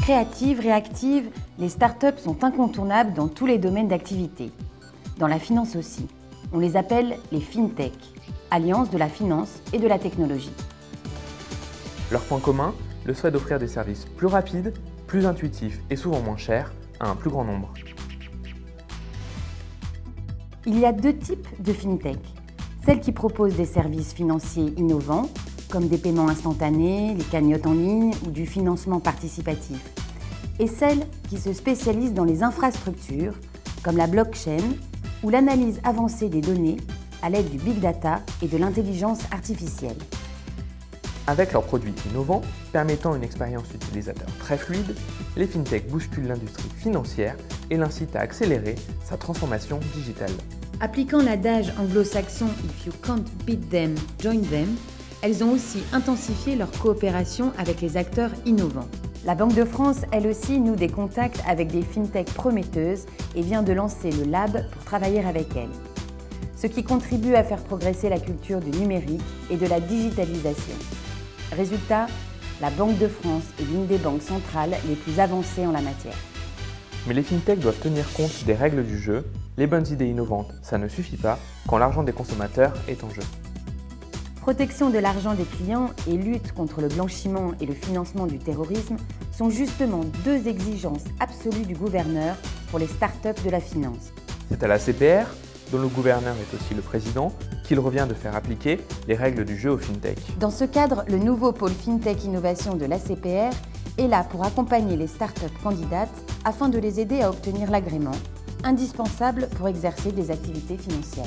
Créatives, réactives, les startups sont incontournables dans tous les domaines d'activité. Dans la finance aussi. On les appelle les fintech, alliance de la finance et de la technologie. Leur point commun, le souhait d'offrir des services plus rapides, plus intuitifs et souvent moins chers à un plus grand nombre. Il y a deux types de fintech. Celles qui proposent des services financiers innovants, comme des paiements instantanés, les cagnottes en ligne ou du financement participatif. Et celles qui se spécialisent dans les infrastructures, comme la blockchain ou l'analyse avancée des données à l'aide du big data et de l'intelligence artificielle. Avec leurs produits innovants, permettant une expérience utilisateur très fluide, les fintech bousculent l'industrie financière et l'incitent à accélérer sa transformation digitale. Appliquant l'adage anglo-saxon « If you can't beat them, join them », elles ont aussi intensifié leur coopération avec les acteurs innovants. La Banque de France, elle aussi, noue des contacts avec des fintech prometteuses et vient de lancer le Lab pour travailler avec elles. Ce qui contribue à faire progresser la culture du numérique et de la digitalisation. Résultat, la Banque de France est l'une des banques centrales les plus avancées en la matière. Mais les fintech doivent tenir compte des règles du jeu. Les bonnes idées innovantes, ça ne suffit pas quand l'argent des consommateurs est en jeu. Protection de l'argent des clients et lutte contre le blanchiment et le financement du terrorisme sont justement deux exigences absolues du gouverneur pour les startups de la finance. C'est à la CPR, dont le gouverneur est aussi le président, qu'il revient de faire appliquer les règles du jeu aux fintech. Dans ce cadre, le nouveau pôle FinTech Innovation de l'ACPR est là pour accompagner les startups candidates afin de les aider à obtenir l'agrément, indispensable pour exercer des activités financières.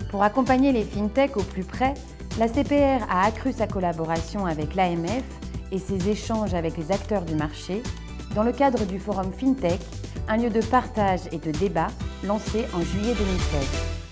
Pour accompagner les fintech au plus près, l'ACPR a accru sa collaboration avec l'AMF et ses échanges avec les acteurs du marché dans le cadre du forum FinTech, un lieu de partage et de débat lancé en juillet 2016.